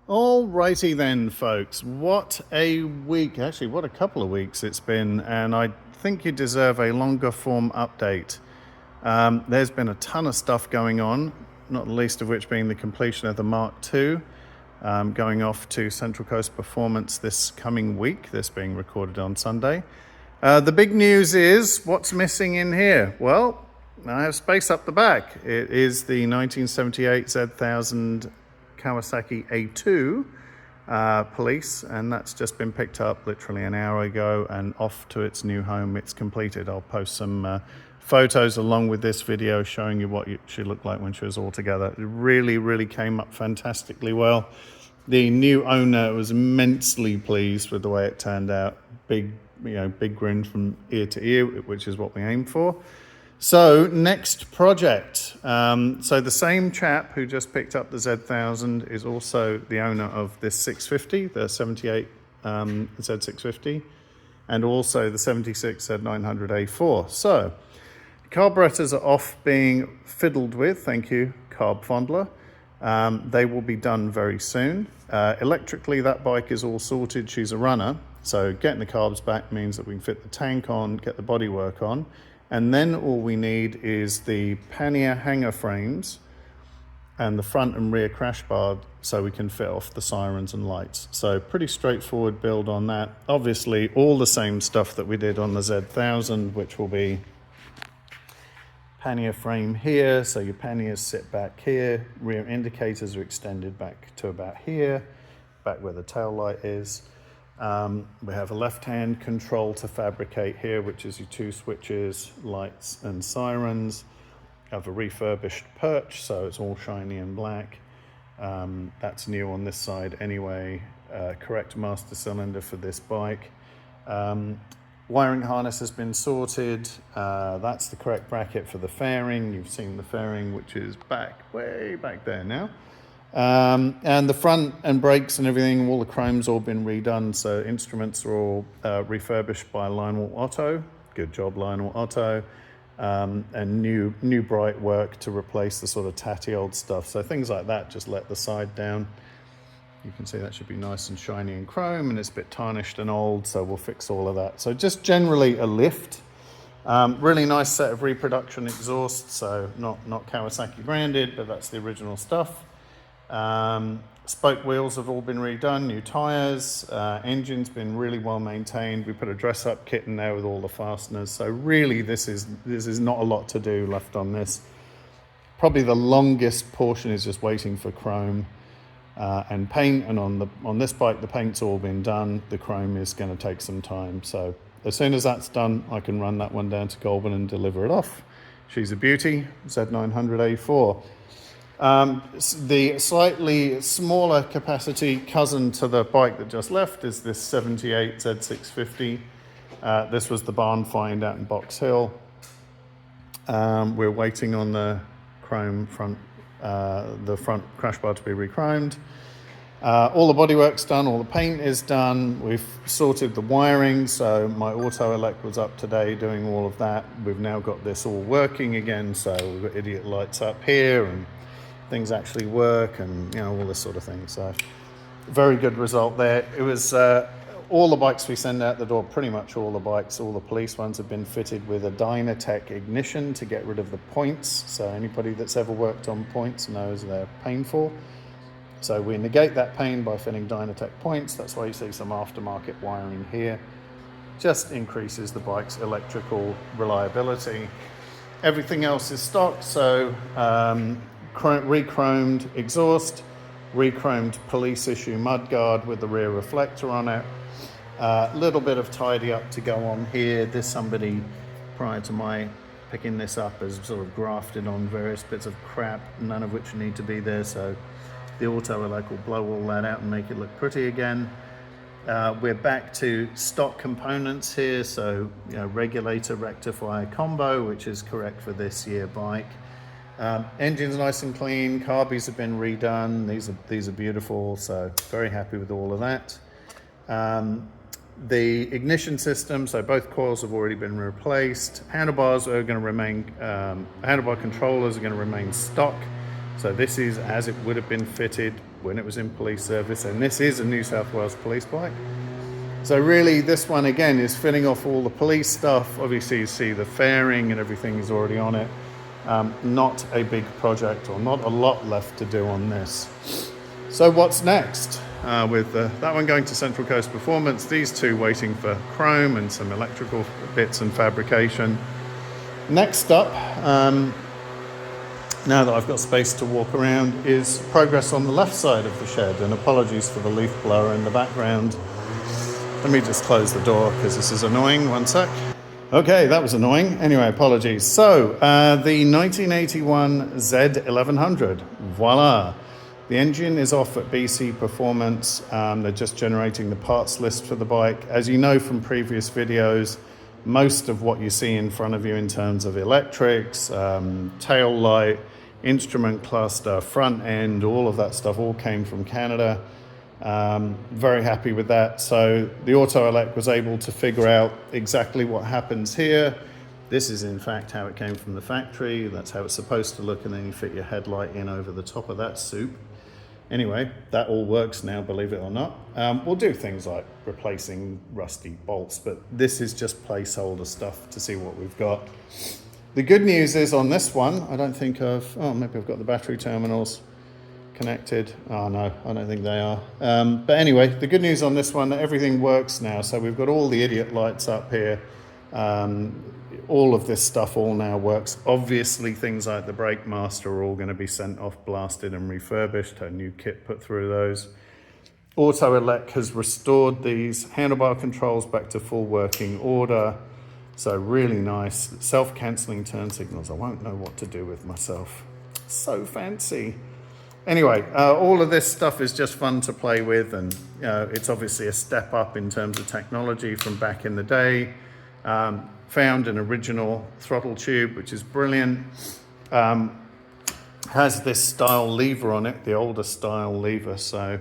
Alrighty then, folks. What a week, actually, what a couple of weeks it's been, and I think you deserve a longer form update. There's been a ton of stuff going on, not the least of which being the completion of the Mark II, going off to Central Coast Performance this coming week, this being recorded on Sunday. The big news is, what's missing in here? Well, I have space up the back. It is the 1978 Z1000 Kawasaki A2 police, and that's just been picked up literally an hour ago and off to its new home. It's completed. I'll post some photos along with this video showing you what she looked like when she was all together. It really came up fantastically well. The new owner was immensely pleased with the way it turned out. Big grin from ear to ear, which is what we aim for. So next project. So the same chap who just picked up the Z1000 is also the owner of this 650, the 78 Z650, and also the 76 Z900 A4. So carburetors are off being fiddled with. Thank you, Carb Fondler. They will be done very soon. Electrically, that bike is all sorted. She's a runner. So getting the carbs back means that we can fit the tank on, get the bodywork on. And then all we need is the pannier hanger frames and the front and rear crash bar so we can fit off the sirens and lights. So pretty straightforward build on that. Obviously all the same stuff that we did on the Z1000, which will be pannier frame here, so your panniers sit back here, rear indicators are extended back to about here, back where the tail light is. We have a left-hand control to fabricate here, which is your two switches, lights and sirens. We have a refurbished perch, so it's all shiny and black. That's new on this side anyway. Correct master cylinder for this bike. Wiring harness has been sorted. That's the correct bracket for the fairing. You've seen the fairing, which is way back there now. And the front and brakes and everything, all the chrome's all been redone, so instruments are all refurbished by Lionel Otto. Good job, Lionel Otto. And new bright work to replace the sort of tatty old stuff. So things like that, just let the side down. You can see that should be nice and shiny and chrome, and it's a bit tarnished and old, so we'll fix all of that. So just generally a lift. Really nice set of reproduction exhausts, so not Kawasaki branded, but that's the original stuff. Spoke wheels have all been redone, new tires, engine's been really well maintained. We put a dress up kit in there with all the fasteners. So really this is not a lot to do left on this. Probably the longest portion is just waiting for chrome and paint, and on this bike the paint's all been done. The chrome is going to take some time, so as soon as that's done I can run that one down to Goulburn and deliver it off. She's a beauty, Z900 A4. The slightly smaller capacity cousin to the bike that just left is this 78 Z650. This was the barn find out in Box Hill. We're waiting on the chrome front, the front crash bar to be re-chromed. All the bodywork's done, all the paint is done. We've sorted the wiring, so my auto elect was up today doing all of that. We've now got this all working again, so we've got idiot lights up here and things actually work, and all this sort of thing. So very good result there. It was all the bikes we send out the door, pretty much all the bikes, all the police ones have been fitted with a Dynatech ignition to get rid of the points. So anybody that's ever worked on points knows they're painful. So we negate that pain by fitting Dynatech points. That's why you see some aftermarket wiring here. Just increases the bike's electrical reliability. Everything else is stock, so re-chromed exhaust, re-chromed police issue mudguard with the rear reflector on it. Little bit of tidy up to go on here. There's somebody prior to my picking this up has sort of grafted on various bits of crap, none of which need to be there, so the auto elect will blow all that out and make it look pretty again. We're back to stock components here, so regulator rectifier combo, which is correct for this year bike. Engine's nice and clean, carbies have been redone, these are beautiful, so very happy with all of that. The ignition system, so both coils have already been replaced. Handlebars are going to remain, handlebar controllers are going to remain stock. So this is as it would have been fitted when it was in police service, and this is a New South Wales police bike. So really this one again is fitting off all the police stuff. Obviously you see the fairing and everything is already on it. Not a big project, or not a lot left to do on this. So what's next? With that one going to Central Coast Performance, these two waiting for chrome and some electrical bits and fabrication. Next up, now that I've got space to walk around, is progress on the left side of the shed, and apologies for the leaf blower in the background. Let me just close the door because this is annoying. One sec. Okay, that was annoying. Anyway, apologies. So, the 1981 Z1100, voila. The engine is off at BC Performance. They're just generating the parts list for the bike. As you know from previous videos, most of what you see in front of you in terms of electrics, tail light, instrument cluster, front end, all of that stuff all came from Canada. Very happy with that. So the Auto Elect was able to figure out exactly what happens here. This is in fact how it came from the factory. That's how it's supposed to look, and then you fit your headlight in over the top of that soup. Anyway, that all works now, believe it or not. We'll do things like replacing rusty bolts, but this is just placeholder stuff to see what we've got. The good news is on this one, I don't think maybe I've got the battery terminals connected. Oh no, I don't think they are. But anyway, the good news on this one, everything works now. So we've got all the idiot lights up here. All of this stuff all now works. Obviously things like the brake master are all going to be sent off, blasted and refurbished, a new kit put through those. Auto Elect has restored these handlebar controls back to full working order. So really nice. Self-cancelling turn signals. I won't know what to do with myself. So fancy. Anyway, all of this stuff is just fun to play with, and it's obviously a step up in terms of technology from back in the day. Found an original throttle tube, which is brilliant. Has this style lever on it, the older style lever, so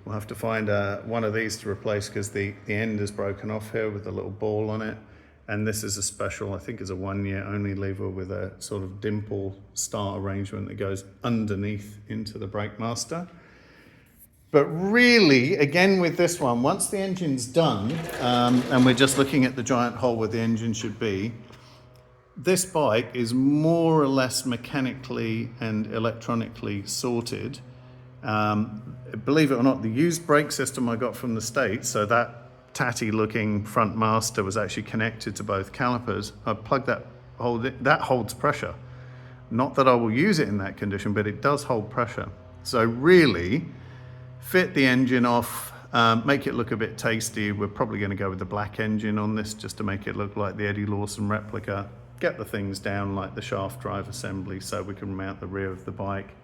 we'll have to find one of these to replace because the end is broken off here with a little ball on it. And this is a special, I think it's a 1 year only lever with a sort of dimple style arrangement that goes underneath into the brake master. But really, again with this one, once the engine's done, and we're just looking at the giant hole where the engine should be, this bike is more or less mechanically and electronically sorted. Believe it or not, the used brake system I got from the States, so that tatty looking front master was actually connected to both calipers. I plugged that holds pressure. Not that I will use it in that condition, but it does hold pressure. So really, fit the engine off, make it look a bit tasty. We're probably going to go with the black engine on this just to make it look like the Eddie Lawson replica. Get the things down like the shaft drive assembly so we can mount the rear of the bike,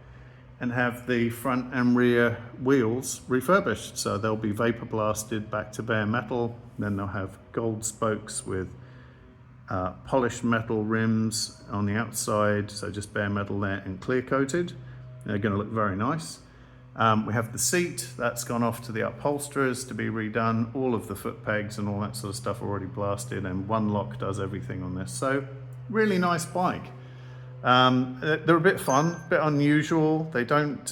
and have the front and rear wheels refurbished. So they'll be vapor blasted back to bare metal. Then they'll have gold spokes with polished metal rims on the outside. So just bare metal there and clear coated. They're gonna look very nice. We have the seat, that's gone off to the upholsterers to be redone. All of the foot pegs and all that sort of stuff already blasted, and one lock does everything on this. So really nice bike. They're a bit fun, a bit unusual. They don't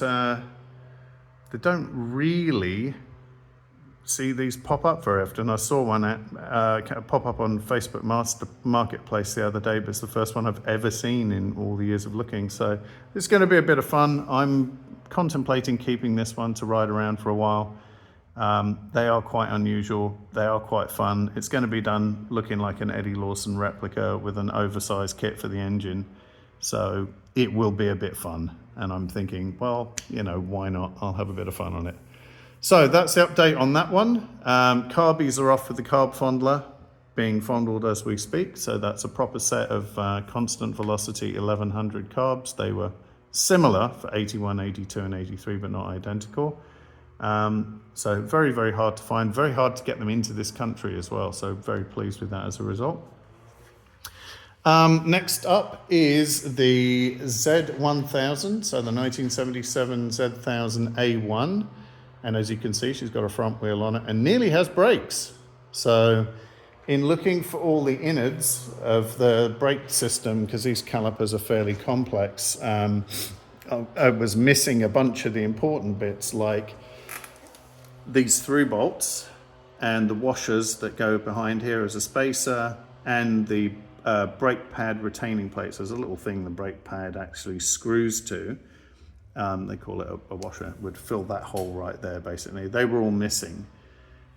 really see these pop up very often. I saw one pop up on Facebook Marketplace the other day, but it's the first one I've ever seen in all the years of looking. So it's going to be a bit of fun. I'm contemplating keeping this one to ride around for a while. They are quite unusual. They are quite fun. It's going to be done looking like an Eddie Lawson replica with an oversized kit for the engine. So it will be a bit fun. And I'm thinking, well, you know, why not? I'll have a bit of fun on it. So that's the update on that one. Carbies are off with the carb fondler being fondled as we speak. So that's a proper set of constant velocity 1100 carbs. They were similar for 81, 82 and 83, but not identical. So very, very hard to find, very hard to get them into this country as well. So very pleased with that as a result. Next up is the Z1000, so the 1977 Z1000 A2. And as you can see, she's got a front wheel on it and nearly has brakes. So in looking for all the innards of the brake system, because these calipers are fairly complex, I was missing a bunch of the important bits, like these through bolts and the washers that go behind here as a spacer, and the brake pad retaining plates. There's a little thing the brake pad actually screws to. They call it a washer. It would fill that hole right there, basically. They were all missing.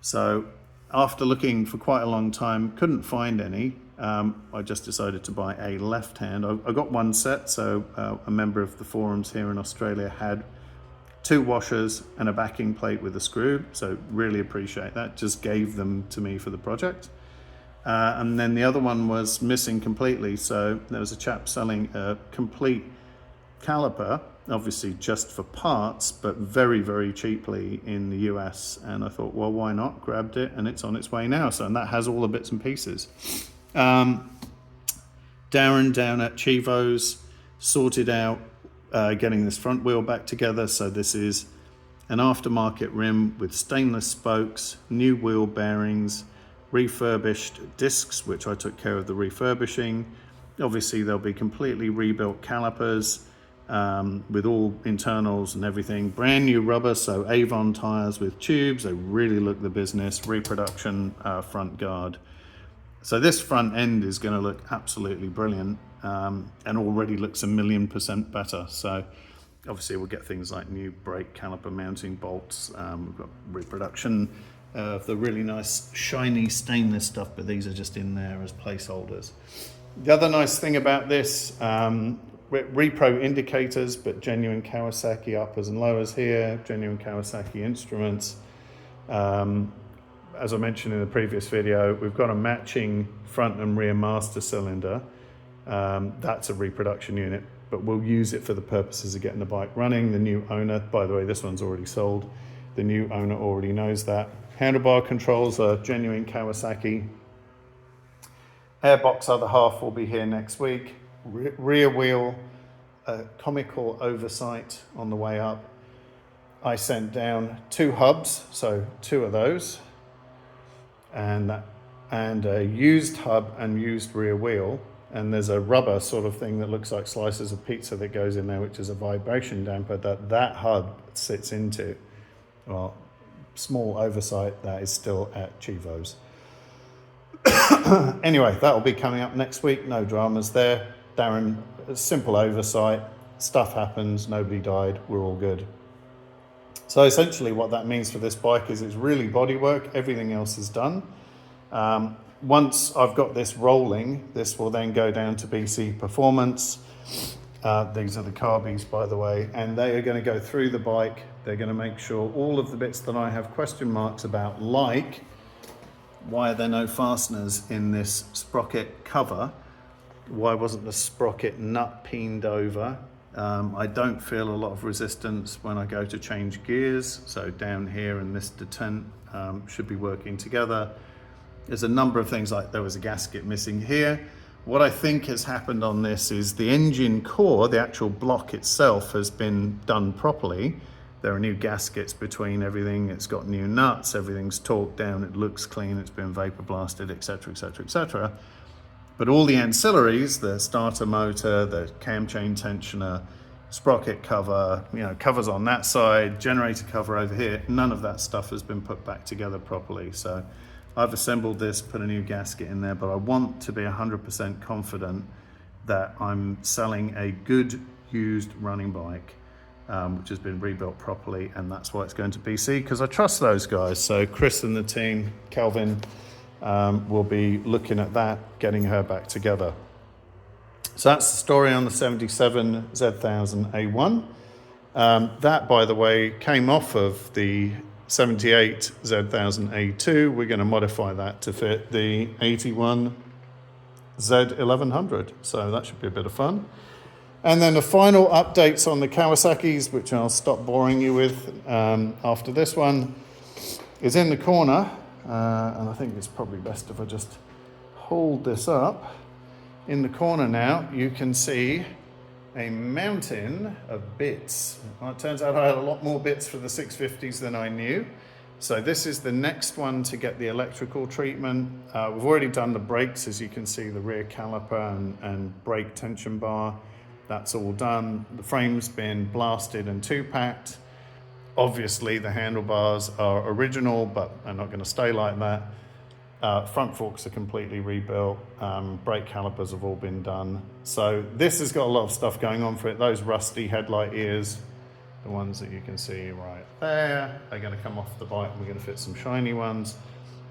So after looking for quite a long time, couldn't find any. I just decided to buy a left hand. I got one set, so a member of the forums here in Australia had 2 washers and a backing plate with a screw, so really appreciate that. Just gave them to me for the project. And then the other one was missing completely, so there was a chap selling a complete caliper, obviously just for parts, but very, very cheaply in the US. And I thought, well, why not? Grabbed it, and it's on its way now. So, and that has all the bits and pieces. Darren down at Chivo's sorted out getting this front wheel back together. So this is an aftermarket rim with stainless spokes, new wheel bearings, refurbished discs, which I took care of the refurbishing. Obviously there'll be completely rebuilt calipers with all internals and everything. Brand new rubber, so Avon tires with tubes. They really look the business. Reproduction front guard. So this front end is going to look absolutely brilliant, and already looks 1,000,000% better. So obviously we'll get things like new brake caliper mounting bolts. We've got reproduction of the really nice shiny stainless stuff, but these are just in there as placeholders. The other nice thing about this, repro indicators, but genuine Kawasaki uppers and lowers here, genuine Kawasaki instruments. As I mentioned in the previous video, we've got a matching front and rear master cylinder. That's a reproduction unit, but we'll use it for the purposes of getting the bike running. The new owner, by the way, this one's already sold. The new owner already knows that. Handlebar controls are genuine Kawasaki. Airbox other half will be here next week. Rear wheel, comical oversight on the way up. I sent down 2 hubs, so 2 of those. And a used hub and used rear wheel, and there's a rubber sort of thing that looks like slices of pizza that goes in there, which is a vibration damper that hub sits into. Well, small oversight, that is still at Chivo's. Anyway, that'll be coming up next week. No dramas there. Darren, simple oversight, stuff happens, nobody died, we're all good. So essentially what that means for this bike is it's really bodywork, everything else is done. Once I've got this rolling, this will then go down to BC Performance. These are the carbies, by the way, and they are going to go through the bike. They're going to make sure all of the bits that I have question marks about, like why are there no fasteners in this sprocket cover? Why wasn't the sprocket nut peened over? I don't feel a lot of resistance when I go to change gears. So down here and this detent should be working together. There's a number of things, like there was a gasket missing here. What I think has happened on this is the engine core, the actual block itself, has been done properly. There are new gaskets between everything. It's got new nuts, everything's torqued down, it looks clean, it's been vapor blasted, etc., etc., etc. But all the ancillaries, the starter motor, the cam chain tensioner, sprocket cover, covers on that side, generator cover over here, none of that stuff has been put back together properly. So I've assembled this, put a new gasket in there, but I want to be 100% confident that I'm selling a good used running bike, which has been rebuilt properly, and that's why it's going to BC, because I trust those guys. So Chris and the team, Calvin, will be looking at that, getting her back together. So that's the story on the 77 Z1000 A1. That, by the way, came off of the 78 Z1000 A2. We're going to modify that to fit the 81 Z1100. So that should be a bit of fun. And then the final updates on the Kawasaki's, which I'll stop boring you with after this one, is in the corner. And I think it's probably best if I just hold this up. In the corner now, you can see a mountain of bits. Well, it turns out I had a lot more bits for the 650s than I knew. So this is the next one to get the electrical treatment. We've already done the brakes, as you can see, the rear caliper and brake tension bar. That's all done. The frame's been blasted and two-packed. Obviously, the handlebars are original, but they're not going to stay like that. Front forks are completely rebuilt. Brake calipers have all been done. So this has got a lot of stuff going on for it. Those rusty headlight ears, the ones that you can see right there, are going to come off the bike. We're going to fit some shiny ones.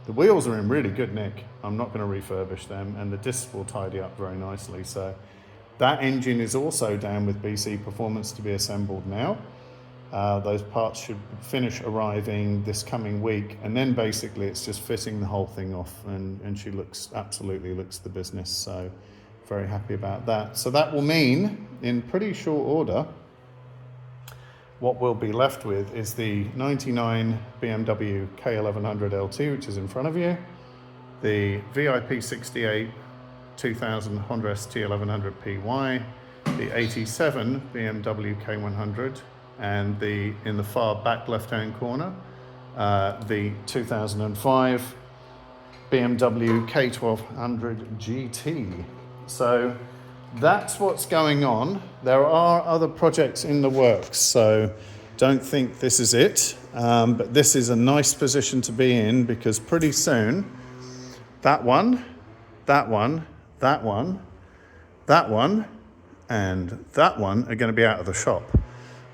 The wheels are in really good nick. I'm not going to refurbish them, and the discs will tidy up very nicely. So that engine is also down with BC Performance to be assembled now. Those parts should finish arriving this coming week, and then basically it's just fitting the whole thing off, and she absolutely looks the business, so very happy about that. So that will mean, in pretty short order, what we'll be left with is the 99 BMW K1100 L2, which is in front of you, the VIP 68 2000 Honda ST1100 PY, the 87 BMW K100, and in the far back left-hand corner, the 2005 BMW K1200 GT. So that's what's going on. There are other projects in the works, so don't think this is it. But this is a nice position to be in, because pretty soon, that one, and that one are going to be out of the shop,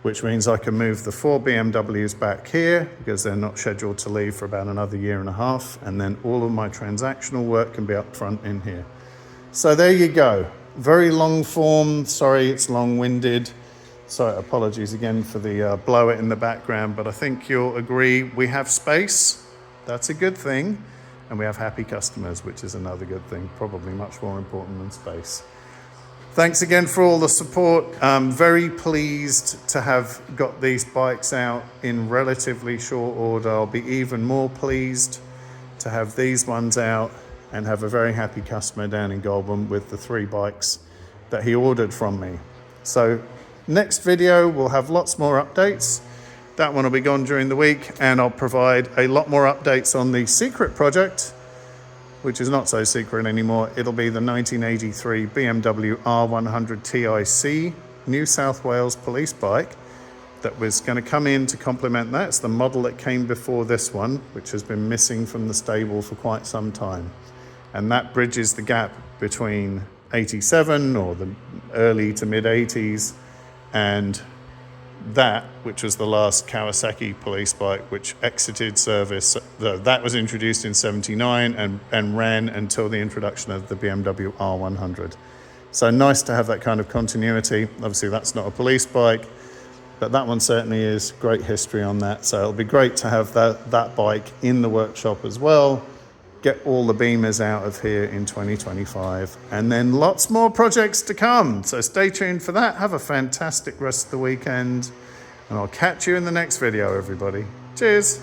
which means I can move the 4 BMWs back here because they're not scheduled to leave for about another 1.5 years, and then all of my transactional work can be up front in here. So there you go. Very long form. Sorry, it's long-winded. So apologies again for the blower in the background, but I think you'll agree we have space. That's a good thing. And we have happy customers, which is another good thing, probably much more important than space. Thanks again for all the support. I'm very pleased to have got these bikes out in relatively short order. I'll be even more pleased to have these ones out and have a very happy customer down in Goulburn with the 3 bikes that he ordered from me. So next video, we'll have lots more updates. That one will be gone during the week, and I'll provide a lot more updates on the secret project, which is not so secret anymore. It'll be the 1983 BMW R100 TIC New South Wales police bike that was going to come in to complement that. It's the model that came before this one, which has been missing from the stable for quite some time. And that bridges the gap between 87 or the early to mid 80s and that, which was the last Kawasaki police bike, which exited service. That was introduced in 79 and ran until the introduction of the BMW R100. So nice to have that kind of continuity. Obviously that's not a police bike, but that one certainly is. Great history on that. So it'll be great to have that bike in the workshop as well. Get all the Beamers out of here in 2025, and then lots more projects to come. So stay tuned for that. Have a fantastic rest of the weekend, and I'll catch you in the next video, everybody. Cheers.